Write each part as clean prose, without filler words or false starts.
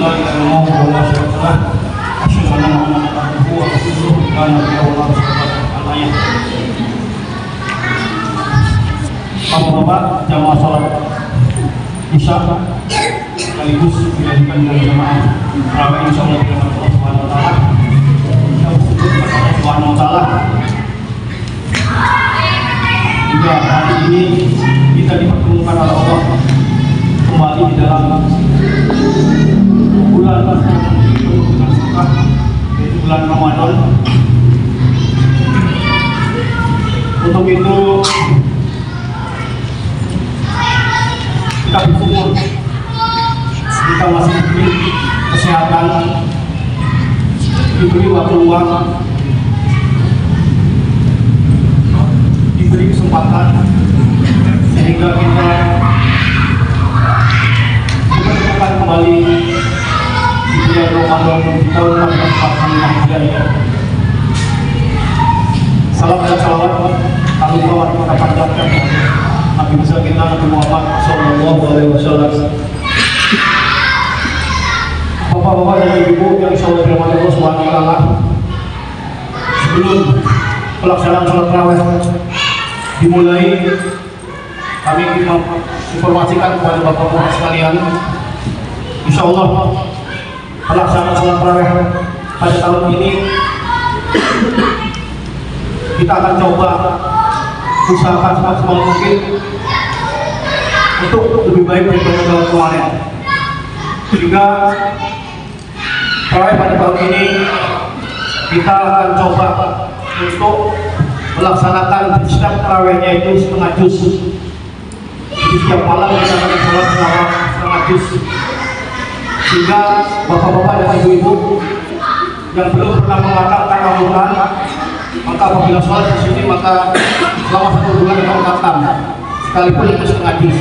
la ilaha illallah wa la syarika lah. Asyhadu anna Muhammadan abduhu wa rasuluh. La nabiyya wa la rasulullah. Al-ayat. Bapak-bapak, jamaah salat Isya sekaligus dilanjutkan dengan jamaah tarawih insyaallah dengan Allah Subhanahu wa taala. Kita bersyukur kepada Allah Subhanahu wa taala. Juga hari ini kita dipertemukan oleh Allah kembali di dalam bulan penuh dengan berkah, yaitu bulan Ramadan. Untuk itu kita bersyukur kita masih diberi kesehatan, diberi waktu luang, diberi kesempatan sehingga kita dipertemukan kembali di bulan Ramadan di tahun 1445 Hijriah. Salam dan salawat kami kita panjatkan Nabi besar kita Nabi Muhammad Sallallahu Alaihi Wasallam. Bapak-bapak dan ibu yang insyaallah dirahmati Allah Subhanahu Wa Taala, sebelum pelaksanaan sholat tarawih dimulai, kami ingin informasikan kepada bapak-bapak sekalian, insyaallah pelaksanaan sholat tarawih pada tahun ini kita akan coba usahakan semaksimal mungkin untuk lebih baik daripada tahun kemarin, sehingga tarawih pada tahun ini kita akan coba untuk melaksanakan setiap tarawihnya itu setengah juz. Jadi setiap malam kita akan sholat selama setengah juz, sehingga bapak-bapak dan ibu-ibu yang belum pernah mengatamkan Al-Quran, maka apabila sholat di sini maka selama 1 bulan kita khatam sekalipun itu setengah juz.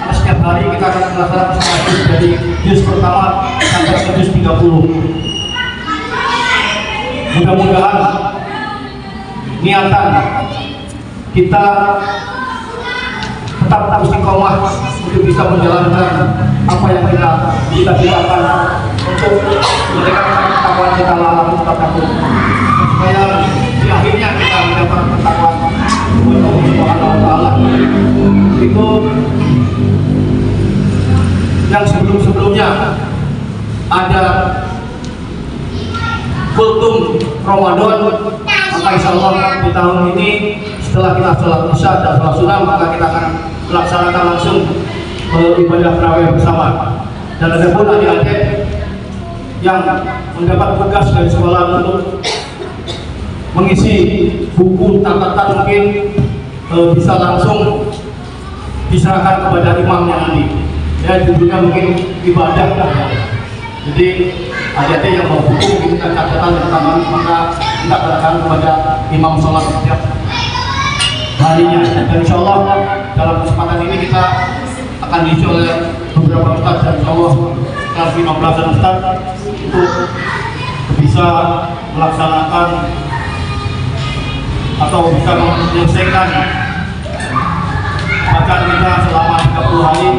Karena setiap hari kita akan melaksanakan setengah juz dari juz pertama sampai ke juz 30. Mudah-mudahan niatan kita tetap istiqomah untuk bisa menjalankan apa yang kita silakan untuk mendekatkan ketakwaan kita lalu tetap takut, supaya di akhirnya kita mendapat ketakwaan kepada Allah Subhanahu wa taala. Itu yang sebelum-sebelumnya ada kultum Ramadan, maka insyaallah di tahun ini setelah kita sholat isya dan sholat sunnah maka kita akan melaksanakan langsung ibadah tarawih bersama. Dan ada pun adik-adik yang mendapat tugas dari sekolah untuk mengisi buku catatan mungkin bisa langsung diserahkan kepada imamnya nanti. Ya, judulnya mungkin ibadah. Jadi adik-adik yang mau buku kita catatan pertama maka kita serahkan kepada imam sholat setiap harinya. Dan insyaallah dalam kesempatan ini kita akan diisi oleh beberapa ustaz dan insyaallah sekitar 15 ustaz untuk bisa melaksanakan atau bisa menyelesaikan bacaan kita selama 30 hari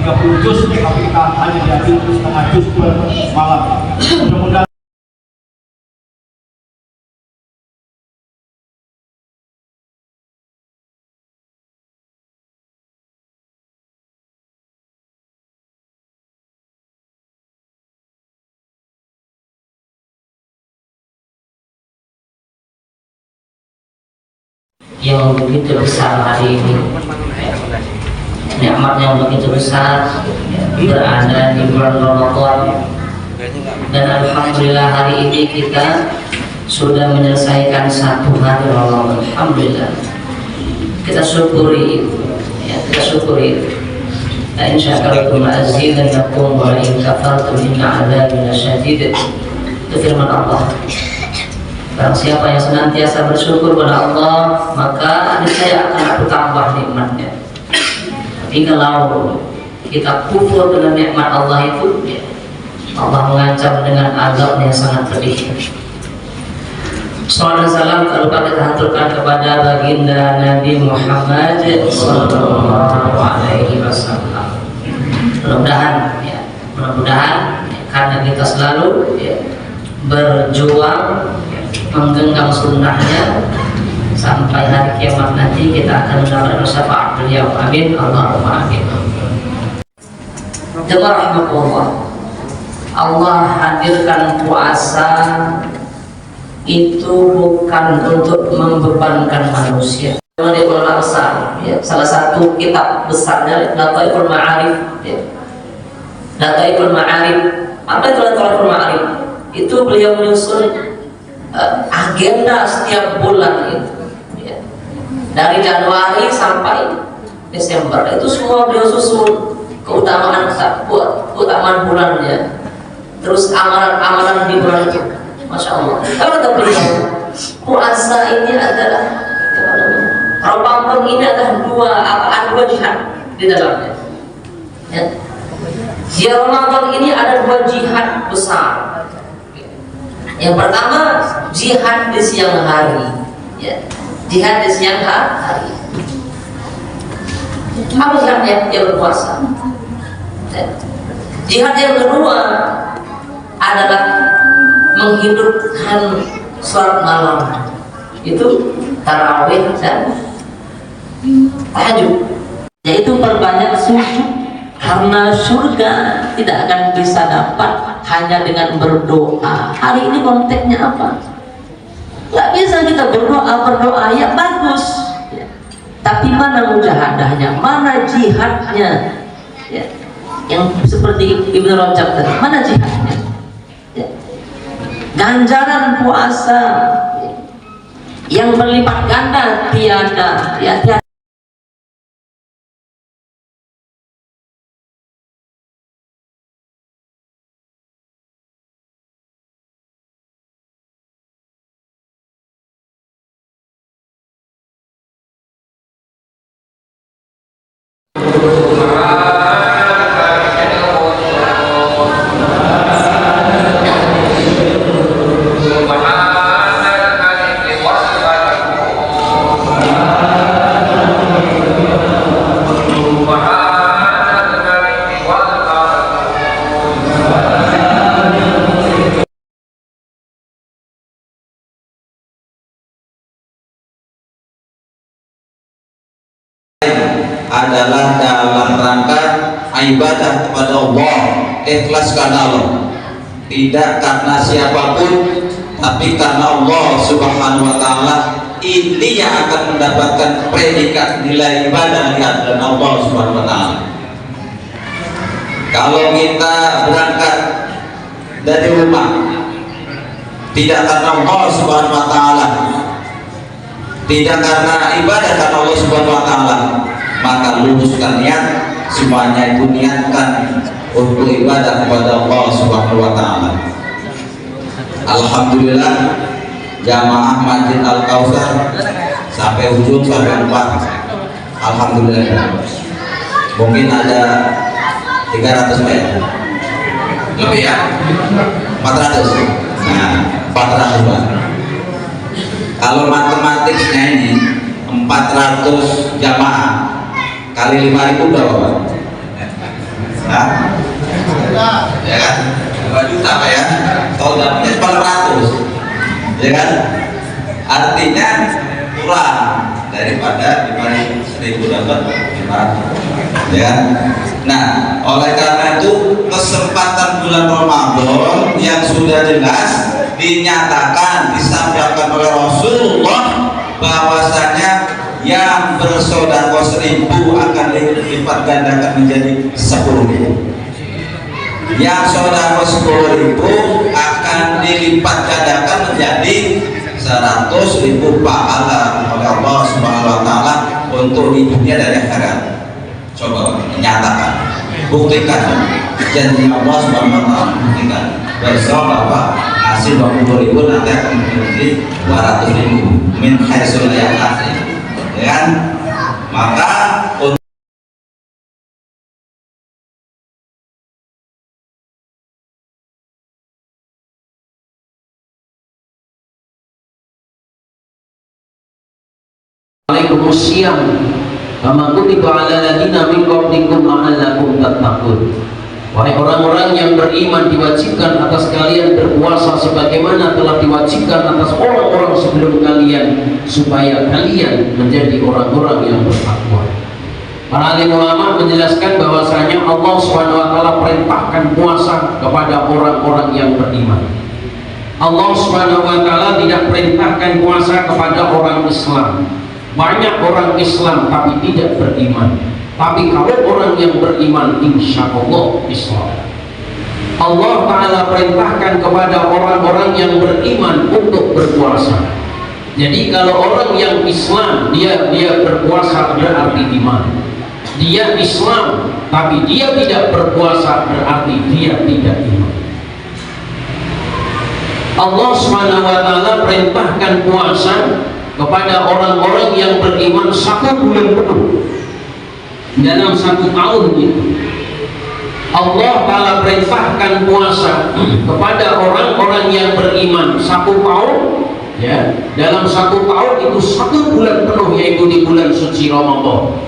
30 juz, tapi kita hanya diatur setengah juz per malam. Mudah-mudahan yang begitu besar hari ini, nikmat yang begitu besar berada di bulan Ramadan, dan alhamdulillah hari ini kita sudah menyelesaikan 1 hari Ramadan. Alhamdulillah, kita syukuri itu, ya, kita syukuri itu. La in syakartum la'azidannakum wa la in kafartum inna 'adzabi lasyadid. Itu firman Allah. Barang siapa yang senantiasa bersyukur kepada Allah, maka niscaya akan aku tambah nikmatnya. Tapi kalau kita kufur dengan nikmat Allah itu, ya, Allah mengancam dengan azab yang sangat pedih. Sallallahu alaihi wasallam kalau kita haturkan kepada baginda Nabi Muhammad Sallallahu Alaihi Wasallam. Mudah-mudahan, ya, mudah-mudahan karena kita selalu berjuang menggenggam sunnahnya sampai hari kiamat nanti kita akan mendapatkan syafaat beliau. Amin, Allahumma amin. Jemaah rahmatullah, Allah hadirkan puasa itu bukan untuk membebankan manusia. Menurut Al-Ansar, salah satu kitab besarnya Lataiful Ma'arif, Lataiful Ma'arif. Apa itu Lataiful Ma'arif? Itu beliau menyusun agenda setiap bulan itu, dari Januari sampai Desember. Itu semua beliau susun, keutamaan bulannya, terus amalan-amalan di bulan itu. Masya Allah. Kalau kata beliau, puasa ini adalah Ramadan ini adalah dua jihad di dalamnya. Di Ramadan ini ada dua jihad besar. Yang pertama, jihad di siang hari, jihad di siang hari. Apa jihadnya? Yang berpuasa. Jihad yang kedua adalah menghidupkan sholat malam, itu tarawih dan tahajud, yaitu perbanyak sujud, karena surga tidak akan bisa dapat hanya dengan berdoa. Hari ini konteksnya apa? Gak bisa kita berdoa ya bagus, tapi mana mujahadahnya, mana jihadnya, yang seperti Ibnu Rajab tadi, mana jihadnya? Ganjaran puasa yang berlipat ganda tiada. adalah dalam rangka ibadah kepada Allah, ikhlas karena Allah, tidak karena siapapun, tapi karena Allah Subhanahu wa Ta'ala. Ini yang akan mendapatkan predikat nilai ibadah di hadapan Allah Subhanahu wa Ta'ala. Kalau kita berangkat dari rumah tidak karena Allah Subhanahu wa Ta'ala, tidak karena ibadah karena Allah Subhanahu wa Ta'ala, maka luruskan niat, semuanya itu niatkan untuk ibadah kepada Allah Subhanahu wa Ta'ala. Alhamdulillah, jamaah Masjid Al-Kautsar sampai ujung sampai 4. Alhamdulillah. Mungkin ada 300 meter lebih ya, 400. Nah, 400 Pak. Kalau matematiknya ini 400 jamaah kali 5.000 berapa Pak? Hah? Ya kan? 2 juta Pak ya. Kalau dapatnya 400, ya kan? Artinya kurang daripada 5.000 dapat 500, ya kan? Nah, oleh karena itu kesempatan bulan Ramadan yang sudah jelas dinyatakan, disampaikan oleh Rasulullah bahwasanya yang bersedekah 1.000 akan dilipat gandakan menjadi 10.000. Yang sedekah 10.000 akan dilipat gandakan menjadi 100.000 pahala oleh Allah Subhanahu wa Ta'ala untuk hidupnya dari akhirat. Coba nyatakan, buktikan janji Allah Subhanahu wa Ta'ala, buktikan. Besok Bapak ngasih 20.000 nanti akan menjadi 200.000 min haitsul la yahtasib, ya kan? Maka Waalaikumsalam. Kama kutiba ala ladina min qablikum la'allakum tattaqun. Wahai orang-orang yang beriman, diwajibkan atas kalian berpuasa sebagaimana telah diwajibkan atas orang-orang sebelum kalian, supaya kalian menjadi orang-orang yang bertakwa. Para alim ulama menjelaskan bahwasanya Allah SWT perintahkan puasa kepada orang-orang yang beriman. Allah SWT tidak perintahkan puasa kepada orang Islam. Banyak orang Islam tapi tidak beriman. Tapi kalau orang yang beriman, insya Allah Islam. Allah Ta'ala perintahkan kepada orang-orang yang beriman untuk berpuasa. Jadi kalau orang yang Islam dia berpuasa berarti iman. Dia Islam tapi dia tidak berpuasa berarti dia tidak iman. Allah SWT perintahkan puasa kepada orang-orang yang beriman 1 bulan penuh dalam 1 tahun itu. Allah Ta'ala perintahkan puasa kepada orang-orang yang beriman 1 tahun, ya, dalam 1 tahun itu 1 bulan penuh, yaitu di bulan suci Ramadan.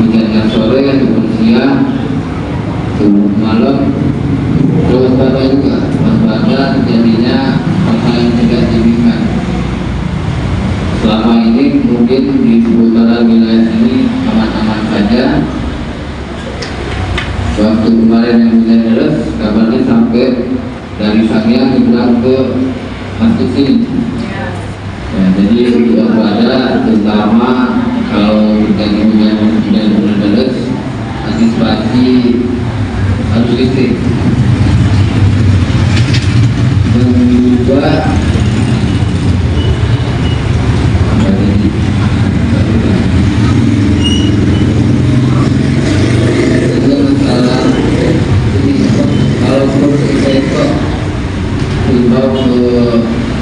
Weekend sore, siang, malam, terus pada juga waspada jadinya hal yang tidak diinginkan. Selama ini mungkin di seputaran wilayah ini aman-aman saja. Waktu kemarin yang hujan deras, kabarnya sampai dari Sangiang dibilang ke masuk sini. Ya, jadi untuk waspada terutama kalau terjadi hujan deras, antisipasi harus listrik. Dan juga masalah ini, kalau perlu kita itu himbau ke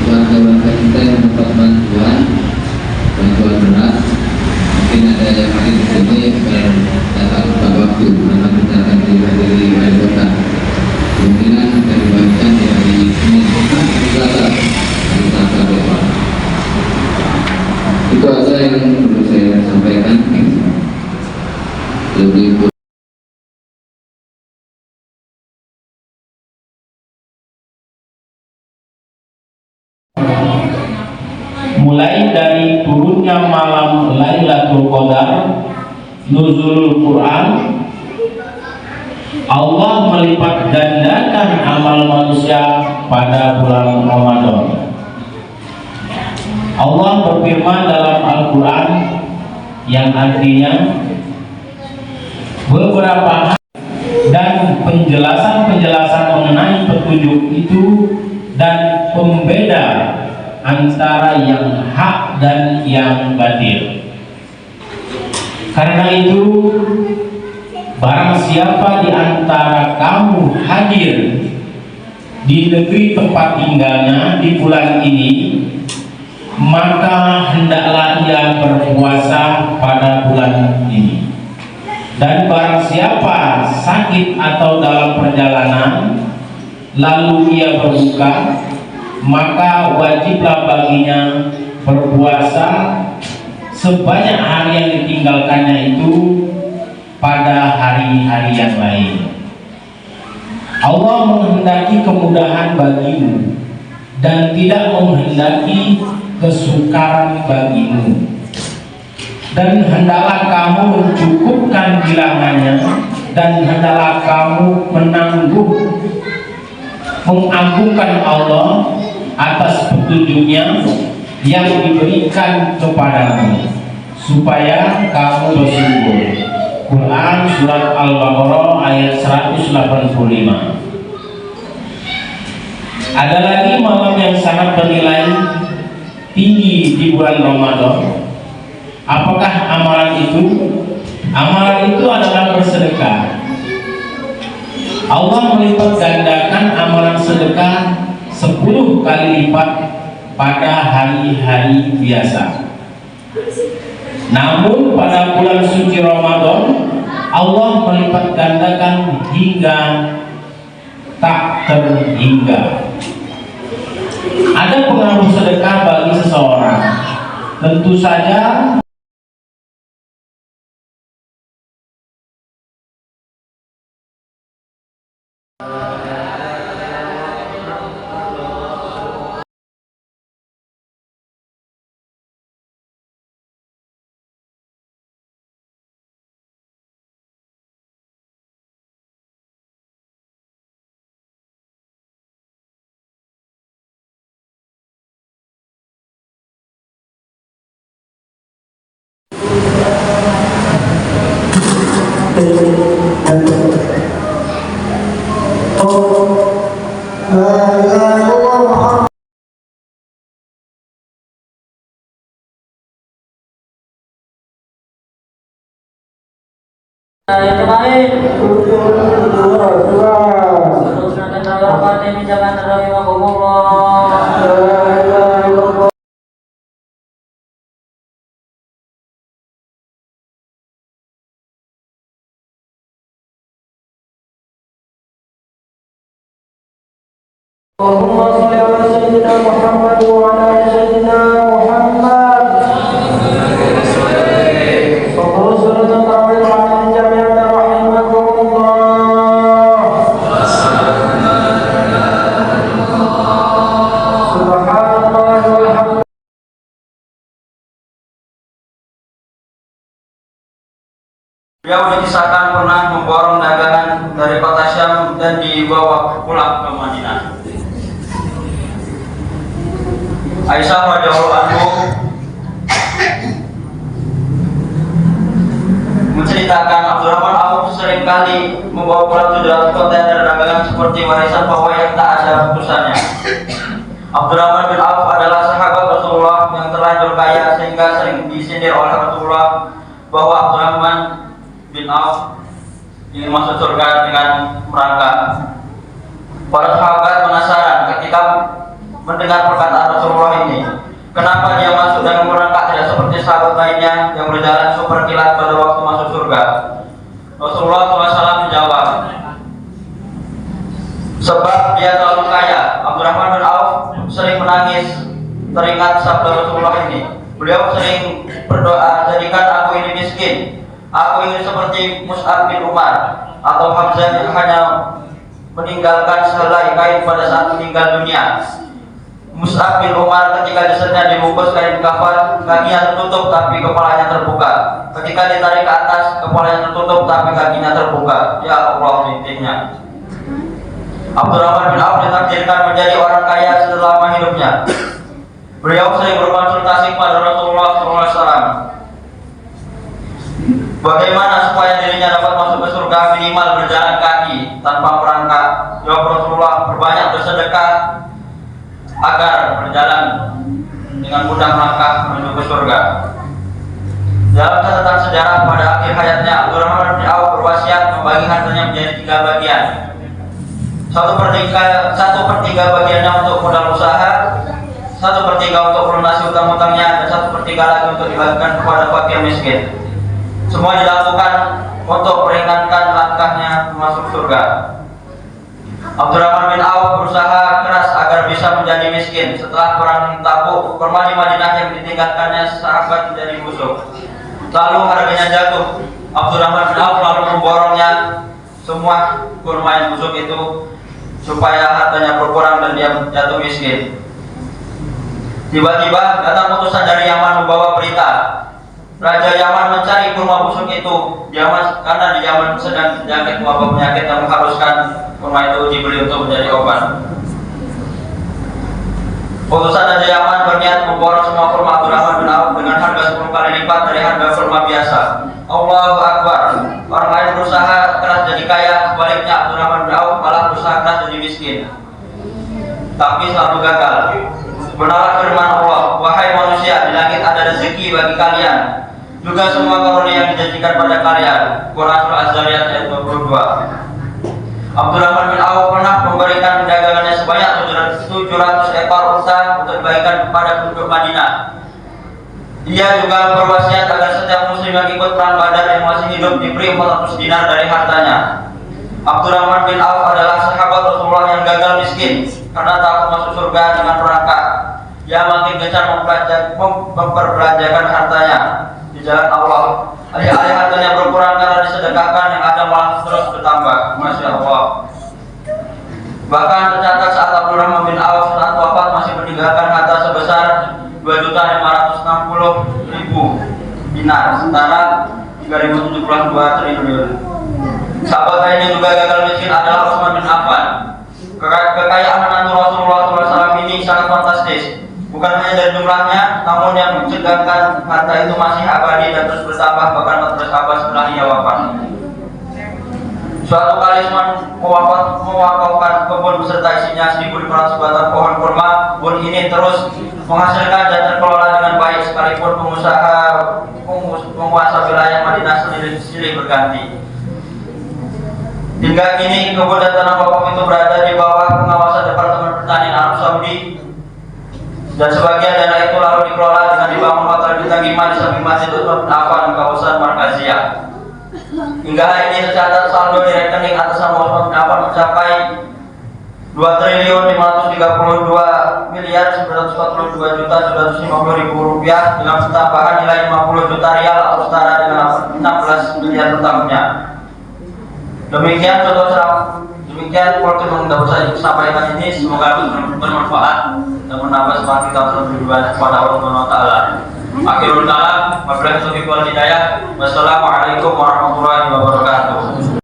warga-warga kita yang dapat bantuan beras. Mungkin ada yang hadir di sini datang pada waktu karena kita akan dihadiri wali kota. Kemungkinan akan dibagikan di hari Senin, Selasa, hari Selasa besok. Itu aja yang perlu saya sampaikan. Lebih mulai dari turunnya malam Lailatul Qadar, nuzulul Quran, Allah melipat gandakan amal manusia pada bulan Ramadan. Allah berfirman dalam Al-Quran yang artinya beberapa dan penjelasan-penjelasan mengenai petunjuk itu dan pembeda antara yang hak dan yang batil. Karena itu, barang siapa di antara kamu hadir di negeri tempat tinggalnya di bulan ini, maka hendaklah ia berpuasa pada bulan ini. Dan barang siapa sakit atau dalam perjalanan lalu ia berbuka, maka wajiblah baginya berpuasa sebanyak hari yang ditinggalkannya itu pada hari-hari yang lain. Allah menghendaki kemudahan bagimu dan tidak menghendaki kesukaran bagimu. Dan hendaklah kamu mencukupkan bilangannya, dan hendaklah kamu mengagungkan Allah atas petunjuknya yang diberikan kepadamu, supaya kamu bersyukur. Quran surat Al-Baqarah ayat 185. Ada lagi malam yang sangat bernilai, tinggi di bulan Ramadan? Apakah amalan itu? Amalan itu adalah bersedekah. Allah melipat gandakan amalan sedekah 10 kali lipat pada hari-hari biasa. Namun pada bulan suci Ramadan Allah melipat gandakan hingga tak terhingga. Ada pengaruh sedekah bagi seseorang. Tentu saja yang terbaik teruskan dan terlalu jangan terlalu Allahumma sholli ala sayyidina Muhammad wa ala ali sayyidina Muhammad. Sallallahu alaihi wa sallam jami'an rahimakumullah. Subhanallah walhamdulillah. Beliau dikisahkan pernah memborong dagangan dari kota Syam dan dibawa pulang ke Madinah. Aisyah radhiyallahu anhu menceritakan Abdurrahman Auf seringkali membawa pulang 700 kontainer dagangan seperti warisan bahwa yang tak ada putusannya. Abdurrahman bin Auf adalah sahabat Rasulullah yang terlanjur kaya sehingga sering disindir oleh Rasulullah bahwa Abdurrahman bin Auf ingin masuk surga dengan merangkak. Para sahabat penasaran ketika mendengar perkataan Rasulullah ini, kenapa dia masuk dan merangkak tidak seperti sahabat lainnya yang berjalan super kilat pada waktu masuk surga? Rasulullah SAW menjawab, sebab dia terlalu kaya. Abdurrahman bin Auf sering menangis teringat sabda Rasulullah ini. Beliau sering berdoa, jadikan aku ini miskin. Aku ingin seperti Mus'ab bin Umar atau Hamzah yang hanya meninggalkan sehelai kain pada saat meninggal dunia. Mus'ab bin Umar ketika disetnya dibungkus kain kafan, kakinya tertutup tapi kepalanya terbuka. Ketika ditarik ke atas, kepalanya tertutup tapi kakinya terbuka. Ya Allah, intinya Abdurrahman bin Auf ditakdirkan menjadi orang kaya selama hidupnya. Beliau sering berkonsultasi pada Rasulullah SAW bagaimana supaya dirinya dapat masuk ke surga minimal berjalan kaki tanpa merangkak. Jawab Rasulullah, berbanyak bersedekah agar berjalan dengan mudah melangkah menuju ke surga. Dalam catatan sejarah pada akhir hayatnya, Abdurrahman bin Auf berwasiat membagi hartanya menjadi 3 bagian. 1/3 bagiannya untuk modal usaha, 1/3 untuk melunasi utang-utangnya, dan 1/3 lagi untuk dibagikan kepada fakir miskin. Semua dilakukan untuk meringankan langkahnya masuk surga. Abdurrahman bin Auf berusaha keras agar bisa menjadi miskin. Setelah perang Tabuk, kurma di Madinah yang ditinggalkannya sahabat menjadi busuk. Lalu harganya jatuh. Abdurrahman bin Auf lalu memborongnya semua kurma yang busuk itu supaya hartanya berkurang dan dia jatuh miskin. Tiba-tiba datang utusan dari Yaman membawa berita. Raja Yaman mencari kurma busuk itu karena di Yaman sedang terjangkit wabah penyakit yang mengharuskan kurma itu dibeli untuk menjadi obat. Utusan Raja Yaman berniat memborong semua kurma Abdurrahman bin Auf dengan harga 10 kali lipat dari harga kurma biasa. Allahu Akbar. Orang lain berusaha keras jadi kaya, sebaliknya Abdurrahman bin Auf malah berusaha keras jadi miskin, tapi selalu gagal. Benarlah firman Allah, wahai manusia, di langit ada rezeki bagi kalian, juga semua karunia yang dijanjikan pada kalian. Quran Surah Az-Zariyat ayat 22. Abdurrahman bin Auf pernah memberikan dagangannya sebanyak 700 ekor unta untuk dibagikan kepada penduduk Madinah. Ia juga berwasiat agar setiap muslim yang ikut perang Badar yang masih hidup diberi 400 dinar dari hartanya. Abdurrahman bin Auf adalah sahabat Rasulullah yang gagal miskin karena takut masuk surga dengan neraka. Ia makin gencar memperbelanjakan hartanya di jalan Allah. Alih-alih hartanya berkurang karena disedekahkan, yang ada malah terus bertambah. Masya Allah. Bahkan tercatat saat Abdurrahman bin Auf saat wafat masih meninggalkan harta sebesar 2.560.000 dinar, setara 3.072 triliun. Sahabat lain yang juga gagal miskin adalah Utsman bin Affan. Kekayaan menantu Rasulullah SAW ini sangat fantastis. Bukan hanya dari jumlahnya, namun yang mencegahkan harta itu masih abadi dan terus bertambah bahkan bertambah setelah ia wafat. Suatu kali Utsman mewakafkan kebun beserta isinya 1.500 batang pohon kurma. Kebun ini terus menghasilkan dan terkelola dengan baik sekalipun penguasa wilayah Madinah silih berganti. Hingga kini kebun dan tanah wakaf itu berada di bawah pengawasan Departemen Pertanian Arab Saudi, dan sebagian dana itu lalu dikelola dengan dibangun hotel bintang 5 di samping Masjid Utsman bin Affan di kawasan Markaziyah. Hingga hari ini tercatat saldo di rekening atas nama Utsman bin Affan mencapai 2.942.942.750.000 rupiah dengan tambahan nilai 50 juta rial atau setara dengan 16 miliar per tahunnya. Demikian podcast yang dapat saya sampaikan ini, semoga bermanfaat dan menambah semangat kita untuk beribadah kepada Allah Subhanahu wa taala. Akhirul kalam, wabillahi taufiq wal hidayah. Wassalamualaikum warahmatullahi wabarakatuh.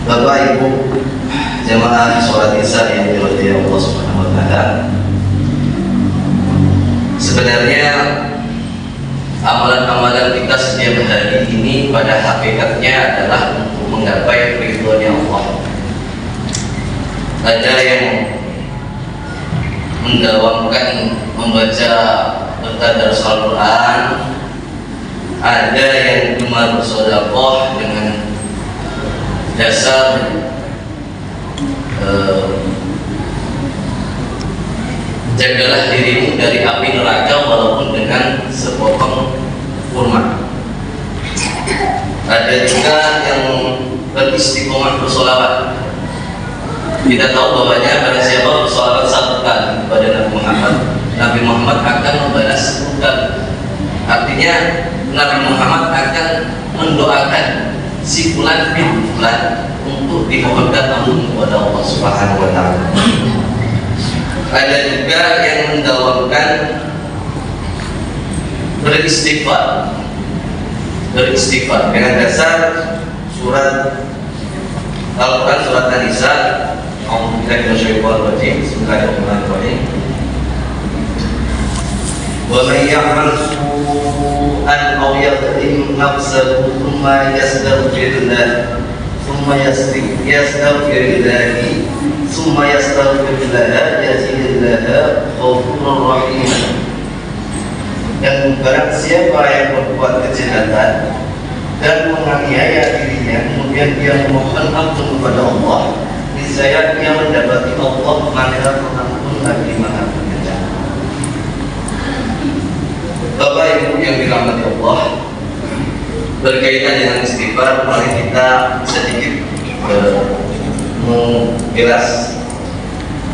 Bapak Ibu jamaah sholat isya yang dirahmati Allah Subhanahu wa taala. Sebenarnya amalan-amalan kita setiap hari ini pada hakikatnya adalah untuk menggapai ridhonya Allah. Ada yang mendawamkan membaca tadarus Al-Quran, ada yang cuma bersedekah dengan dasar jagalah dirimu dari api neraka walaupun dengan sepotong kurma. Ada juga yang beristiqomah bersolawat. Kita tahu bahwanya barang siapa bersolawat 1 kali kepada Nabi Muhammad akan membalas 10 kali. Artinya Nabi Muhammad akan mendoakan si fulan bin fulan untuk dimohonkan ampun kepada Allah Subhanahu wa taala. Ada juga yang mendawamkan beristighfar dengan dasar surat Al-Quran surat An-Nisa. A'udzubillahi minasyaitonir rajim. Bismillahirrahmanirrahim. Wa may ya'mal su'an aw yadhlim nafsahu thumma yastaghfirullah thumma yastaghfirullah thumma yastaghfirullah yazidillaha ghafurur rahim. Dan barang siapa yang berbuat kejahatan dan menganiaya dirinya kemudian dia memohon ampun kepada Allah, niscaya dia mendapati Allah Maha Pengampun lagi Maha Penyayang. Bapak Ibu yang dirahmati Allah, berkaitan dengan istighfar, mari kita sedikit menjelas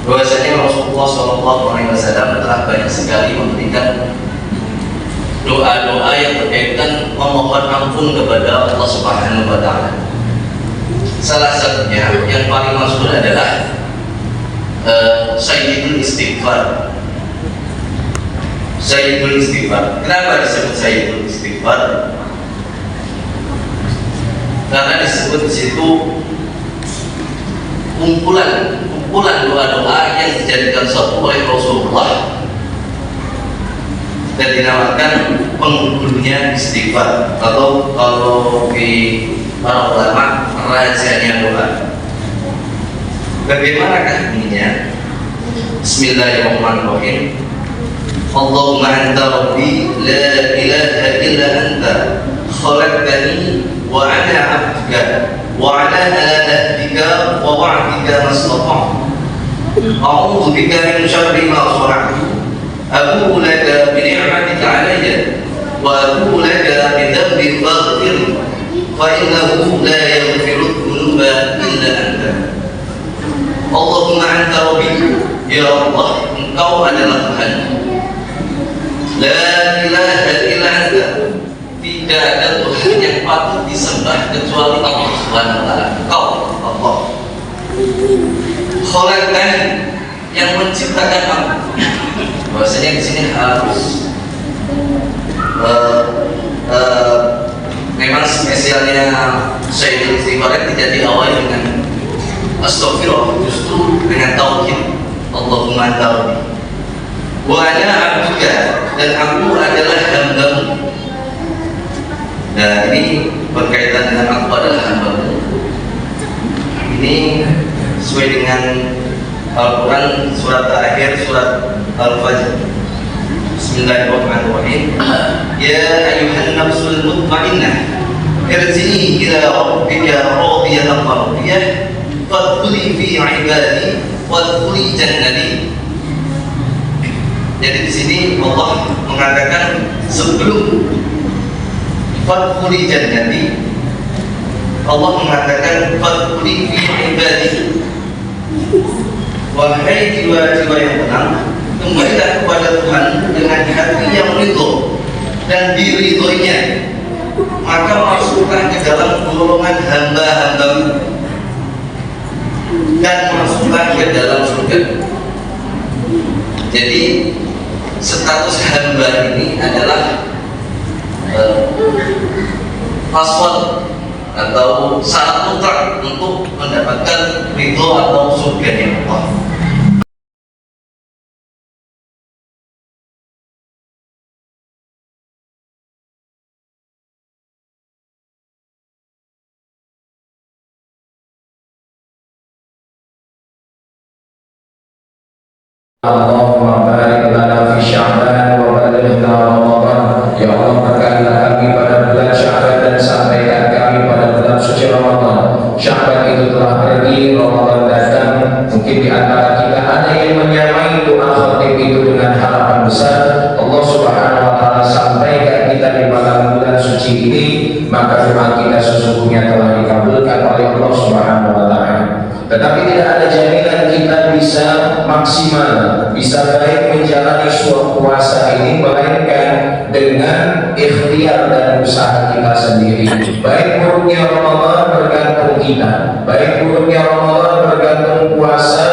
bahwasanya Rasulullah SAW telah banyak sekali memberikan doa-doa yang berkaitan memohon ampun kepada Allah Subhanahu wa taala. Salah satunya yang paling masyhur adalah Sayyidul Istighfar. Sayyidul Istighfar. Kenapa disebut Sayyidul Istighfar? Karena disebut di situ kumpulan doa-doa yang dijadikan satu oleh Rasulullah dan dinamakan penghulunya istighfar, atau kalau di para ulama rahasianya doa. Bagaimanakah bunyinya? Bismillahirrahmanirrahim. Allahumma anta rabbi la ilaha illa anta khalaqtani wa ana 'abduka wa ala ahdika wa wa'dika mastata'tu a'udzu bika min syarri ma sana'tu abu'u laka bi ni'matika 'alayya wa abu'u laka bi dhanbi faghfir fa innahu la yaghfiru dhunuba illa anta. Allahumma anta rabbi, ya Allah, engkau adalah Tuhan. La ilaha illa anta, tidak ada Tuhan yang patut disembah kecuali Allah Subhanahu wa taala. Engkau Allah. Khalaqtani, yang menciptakan aku. Bahwasanya di sini harus memang spesialnya Sayyidul Istighfar tidak diawali dengan astagfirullah, justru dengan tauhid. Allahumma anta rabbi wa ana 'abduka, dan aku adalah hambamu. Nah, ini berkaitan dengan aku adalah hambamu. Ini sesuai dengan Al-Quran surat terakhir, surat Al-Fajr. Bismillahirrahmanirrahim. Ya ayyuhan nafsul mutmainnah, irji'i ila rabbika radiyatan mardiyah fadkhuli fi 'ibadi wadkhuli jannati. Jadi di sini Allah mengatakan sebelum fadkhuli jannati, Allah mengatakan fadkhuli fi ibadi. Wahai jiwa-jiwa yang tenang, kembalilah kepada Tuhan dengan hati yang ridho dan diridhoinya, maka masuklah ke dalam golongan hamba-hambamu dan masuklah ke dalam surga. Jadi status hamba ini adalah password atau syarat mutlak untuk mendapatkan ridho atau surga yang Allah. Allahumma barik lana fi Sya'ban wa balighna Ramadan. Ya Allah, berkatilah kami pada bulan Sya'ban dan sampaikan kami pada bulan suci Ramadan. Sya'ban itu telah pergi, Ramadan datang. Mungkin di antara kita ada yang menyamai doa khatib itu dengan harapan besar. Allah Subhanahu wa taala sampaikan kita di malam bulan suci ini, maka doa kita sesungguhnya telah dikabulkan oleh Allah Subhanahu wa taala. Tetapi tidak ada jaminan kita bisa maksimal, bisa baik menjalani suatu puasa ini, melainkan dengan ikhtiar dan usaha kita sendiri. Baik buruknya Ramadan bergantung kita, baik buruknya Ramadan bergantung puasa,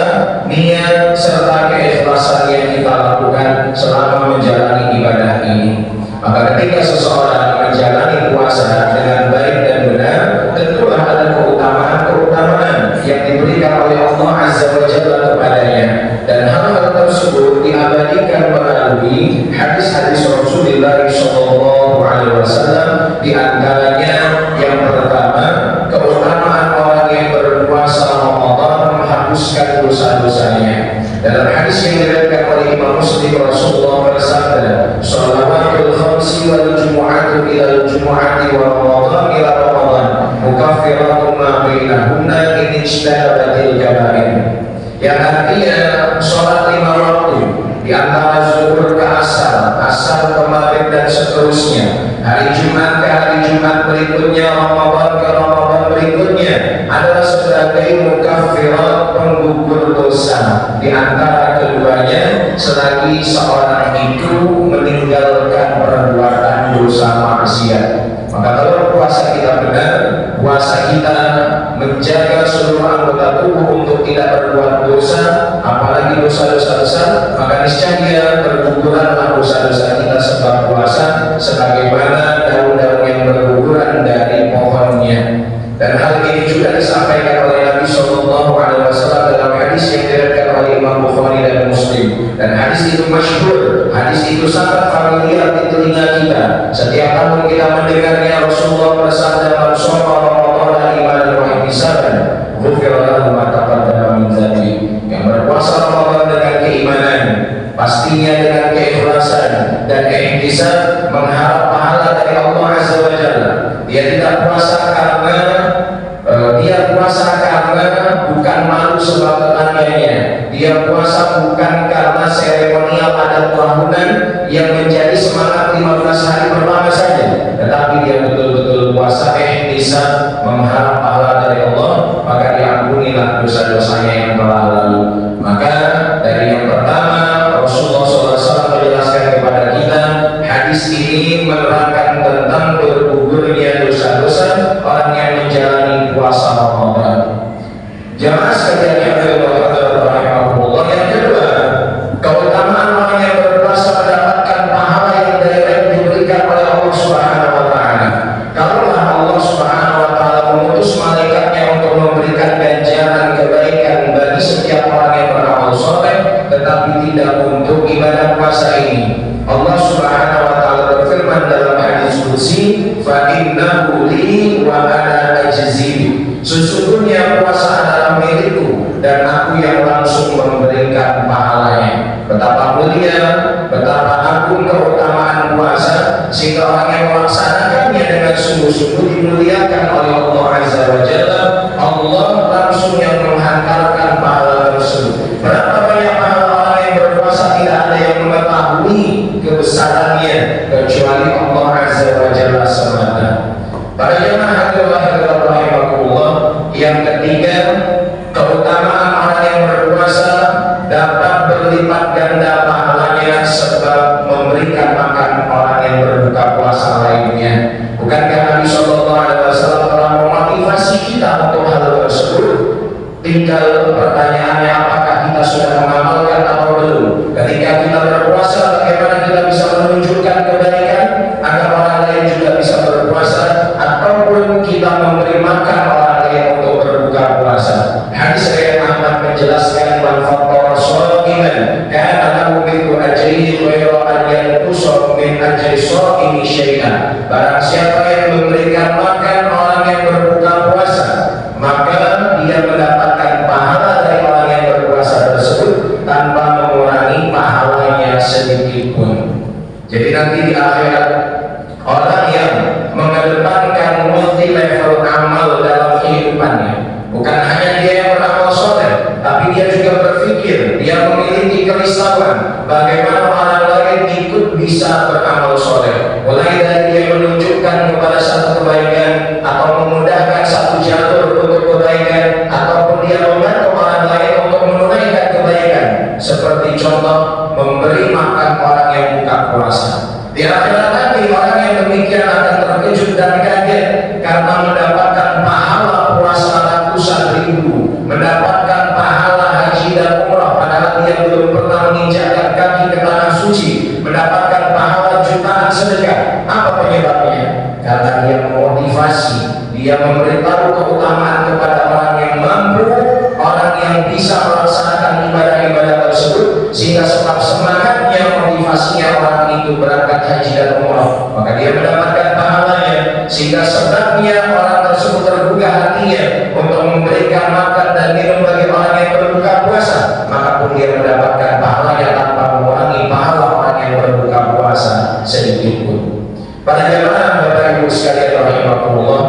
niat serta keikhlasan yang kita lakukan selama menjalani ibadah ini. Maka ketika seseorang menjalani puasa dengan baik dan benar, tentulah ada keutamaan yang diberikan oleh Allah Azza wa Jalla kepadanya, dan hal-hal tersebut diabadikan melalui hadis-hadis Rasulullah Shallallahu Alaihi Wasallam. Di antaranya yang pertama, keutamaan orang yang berpuasa Ramadan menghapuskan dosa-dosanya. Dalam hadis yang diriwayatkan oleh Imam Muslim, Rasulullah bersabda, "Shalawatul khamsi wal jumu'atu ila al-jumu'ati wa Ramadan ila Ramadan mukaffiratun ma bainahunna in ijtanabatil kaba'ir." Yang artinya sholat 5 waktu di antara zuhur ke asar, asar ke maghrib dan seterusnya, hari Jumat ke hari Jumat berikutnya, Ramadan ke Ramadan berikutnya, adalah sebagai mukaffirat, penggugur dosa. Di antara keduanya, selagi seorang itu meninggalkan perbuatan dosa maksiat. Maka kalau puasa kita benar, puasa kita menjaga seluruh anggota tubuh untuk tidak berbuat dosa, apalagi dosa-dosa besar, maka niscaya berguguranlah dosa-dosa kita sebab puasa, sebagaimana daun-daun yang berguguran dari pohonnya. Dan hal ini juga disampaikan oleh Nabi Shallallahu Alaihi Wasallam dalam hadis yang diriwayatkan oleh Imam Bukhari dan Muslim. Dan hadis itu masyhur, hadis itu sangat familiar di telinga kita. Setiap tahun kita mendengarnya. Rasulullah bersabda, "Man shoma Ramadan imanan wa ihtisaban, ghufira lahu ma taqaddama min dzambi." Yang berpuasa Ramadan dengan keimanan, pastinya dengan keikhlasan dan ihtisab, mengharap pahala dari Allah Azza wa Jalla. Dia tidak puasa karena bukan malu sebab tetangganya. Dia puasa bukan karena seremonial adat tahunan yang menjadi semangat 15 hari pertama saja, tetapi dia betul-betul puasa ihtisab, mengharap pahala dari Allah, maka diampunilah dosa-dosanya yang telah lalu. Maka dari yang pertama, Rasulullah SAW menjelaskan kepada kita, hadis ini menerangkan tentang bergugurnya dosa-dosa orang yang menjalani puasa Ramadan. Jamaah sekalian yang rahimahullah, yang kedua, keutamaan orang yang berpuasa mendapatkan pahala yang direct diberikan oleh Allah Subhanahu wa taala. Kalaulah Allah Subhanahu wa taala mengutus malaikatnya untuk memberikan ganjaran kebaikan bagi setiap orang yang beramal saleh, tetapi tidak untuk ibadah puasa ini. Allah Subhanahu wa taala berfirman dalam hadis qudsi, "Fa innahu li wa ana ajzi." Sesungguhnya puasa adalah milikku dan aku yang langsung memberikan pahalanya. Betapa mulia, betapa agung keutamaan puasa, sehingga orang yang melaksanakannya dengan sungguh-sungguh dimuliakan oleh Allah Azza wa Jalla. Allah langsung yang menghantarkan pahala tersebut. Berapa banyak pahala orang yang berpuasa tidak ada yang mengetahui kebesarannya kecuali Allah Azza wa Jalla semata. Para jemaah rahimahullah, yang ketiga, keutamaan orang yang berpuasa dapat berlipat ganda pahalanya sebab memberikan makan orang yang berbuka puasa lainnya. Bukankah Nabi Shallallahu Alaihi Wasallam telah memotivasi kita untuk hal tersebut? Tinggal pertanyaannya, apakah kita sudah mengamalkan atau belum? Ketika kita berpuasa, bagaimana kita bisa menunjukkan kebaikan agar orang lain juga bisa berpuasa, ataupun kita memberi makan orang lain untuk berbuka puasa? Hadis riwayat Ahmad menjelaskan, "Man fattara sha'iman kana lahu mithlu ajrihi ghayra an yanqusa min ajri sha'imi syai'an." Barang siapa yang memberikan makan orang yang berbuka puasa, maka dia mendapatkan pahala dari orang yang berpuasa tersebut tanpa mengurangi pahalanya sedikit pun. Jadi nanti di akhirat, orang yang mengedepankan multi level amal dalam kehidupannya, bukan hanya dia yang beramal soleh, tapi dia juga berpikir, dia memiliki kerisauan bagaimana orang lain ikut bisa beramal soleh. Mulai dari dia menunjukkan kepada satu kebaikan atau memudahkan satu jalur untuk kebaikan, ataupun dia membantu orang lain untuk menunaikan kebaikan, seperti contoh memberi makan orang yang buka puasa. Di akhirat nanti orang yang demikian akan terkejut dan kaget karena mendapatkan pahala puasa ratusan ribu, mendapatkan pahala haji dan umrah padahal dia belum pernah menginjakkan kaki ke tanah suci, mendapatkan pahala jutaan sedekah. Apa penyebabnya? Karena dia memotivasi, dia memberitahu keutamaan kepada orang yang mampu, orang yang bisa melaksanakan ibadah-ibadah tersebut, sehingga sebab semangatnya, motivasinya orang itu berangkat haji dan umrah, maka dia mendapatkan pahalanya. Sehingga sebabnya orang tersebut tergugah hatinya untuk memberikan makan dan minum bagi orang yang berbuka puasa, maka pun dia mendapatkan pahalanya tanpa mengurangi pahala orang yang berbuka puasa sedikit pun. Para jemaah Bapak Ibu sekalian rahimahullah,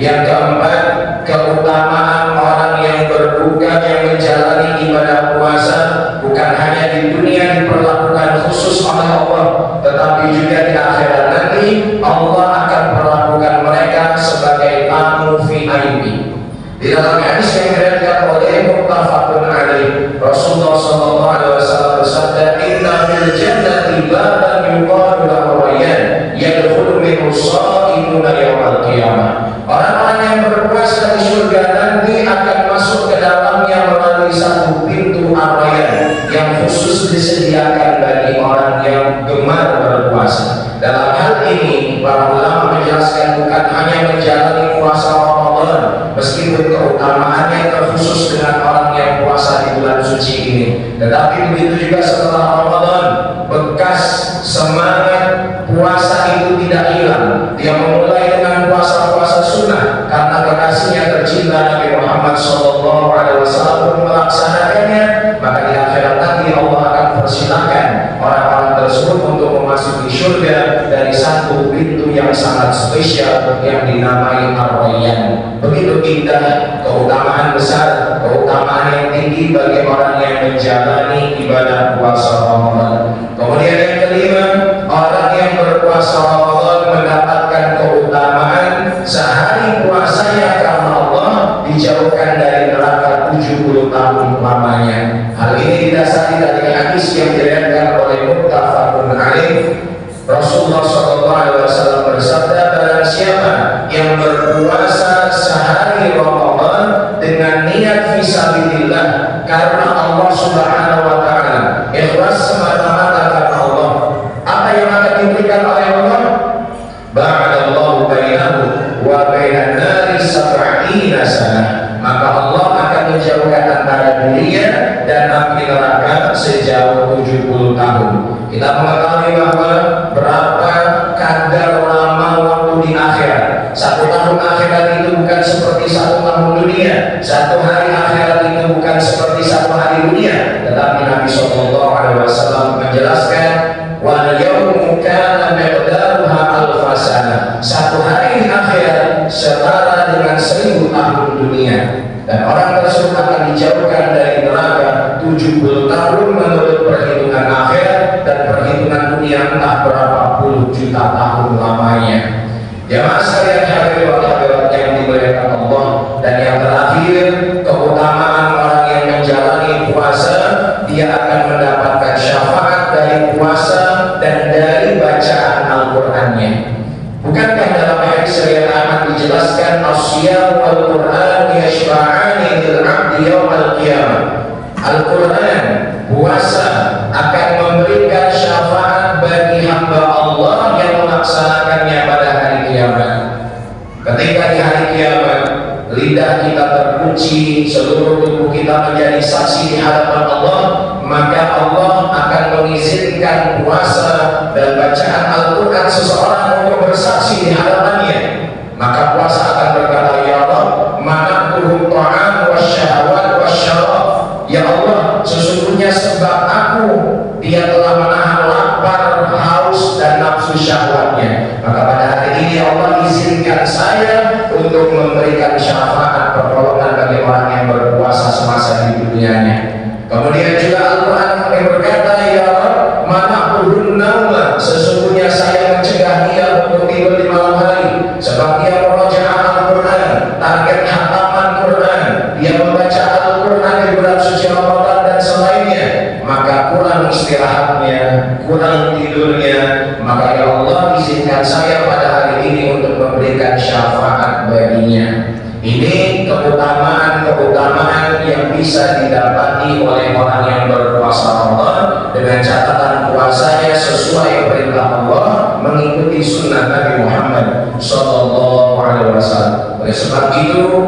yang keempat, keutamaan orang yang berbuka, yang menjalani ibadah puasa, bukan hanya di dunia diperlakukan khusus oleh Allah, tetapi juga di akhirat nanti Allah akan perlakukan mereka sebagai tamu VIP. Di dalam hadis yang diriwayatkan oleh muttafaqun alaih, Rasulullah sallallahu alaihi wasallam bersabda, "Inna fil jannati baban yuqalu lahu rayyan yadkhulu minhu sha'imuna yaumil qiyamah." Orang-orang yang berpuasa di surga nanti akan masuk ke dalamnya melalui satu pintu ar-rayyan yang khusus disediakan bagi orang yang gemar berpuasa. Dalam hal ini, para ulama menjelaskan bukan hanya menjalani puasa Ramadan Ramadan, meskipun keutamaannya terkhusus dengan orang yang puasa di bulan suci ini, tetapi begitu juga setelah Ramadan, bekas semangat puasa itu tidak hilang. Dia memulai dengan puasa-puasa sunnah karena kekasihnya tercinta Nabi Muhammad SAW melaksanakannya, maka di akhirat nanti Allah akan persilahkan orang-orang tersebut untuk memasuki surga dari satu pintu yang sangat spesial yang dinamai Ar-Rayyan. Begitu indah, keutamaan besar, keutamaan yang tinggi bagi orang yang menjalani ibadah puasa Ramadan. Kemudian yang kelima, orang yang berpuasa Ramadan mendapatkan keutamaan sehari puasanya karena Allah dijauhkan dari neraka 70 tahun lamanya. Hal ini didasari dari hadis yang diriwayatkan oleh Muttafaqun alaih. Rasulullah SAW bersabda, barang siapa yang berpuasa sehari Ramadan dengan niat fisabilillah karena Allah Subhanahu wa taala, ikhlas semata-mata karena Allah, apa yang akan diberikan oleh Allah? Ba'adallahu bainahu wa bainan nari sab'ina sanah, maka Allah akan menjauhkan antara dirinya dan api neraka sejauh 70 tahun. Kita mengetahui bahwa berapa kadar lama waktu di akhirat. 1 tahun akhirat itu bukan seperti 1 tahun dunia. 1 hari akhirat itu bukan seperti 1 hari dunia. Tetapi Nabi SAW menjelaskan, wal yawmu kana miqdaruha alfa sanah. 1 hari akhirat setara dengan 1000 tahun dunia. Dan orang tersebut akan dijauhkan dari neraka 70 tahun menurut perhitungan akhirat, dan perhitungan dunia entah berapa puluh juta tahun lamanya. Jamaah sekalian hadirin wa hadirat yang dimuliakan Allah. Dan yang terakhir, keutamaan orang yang menjalani puasa, dia akan mendapatkan syafaat dari puasa dan dari bacaan Al-Qur'annya. Bukankah dalam hadis riwayat Ahmad dijelaskan as-siyam wal Qur'an yashfa'ani lil 'abdi yaumil qiyamah. Al-Qur'an, puasa akan memberikan syafaat bagi hamba Allah yang melaksanakannya pada hari kiamat. Ketika di hari kiamat lidah kita terkunci, seluruh tubuh kita menjadi saksi di hadapan Allah, maka Allah akan mengizinkan puasa dan bacaan Al-Quran seseorang untuk bersaksi di hadapannya. Maka puasa akan berkata, ya Allah, mana'tuhum ta'am wa syahwat wa syaraf. Ya Allah, sesungguhnya sebab aku, dia telah menahan lapar, haus dan nafsu syahwatnya. Maka pada hari ini Allah izinkan saya untuk memberikan syafaat pertolongan bagi orang yang berpuasa semasa di dunianya. Kemudian juga Al-Quran berkata, ya Allah, mana'tuhum nauma, sesungguhnya saya mencegah dia untuk tidur di malam hari, sebab dia merojaah Al-Quran, target hataman Quran, dia membaca Al-Quran di bulan suci Ramadan dan selainnya, maka kurang istirahatnya, kurang tidurnya. Maka ya Allah, izinkan saya pada hari ini untuk memberikan syafaat baginya. Ini keutamaan-keutamaan yang bisa didapati oleh orang yang berpuasa Ramadan, dengan catatan puasanya sesuai perintah Allah, mengikuti sunnah Nabi Muhammad SAW. Oleh sebab itu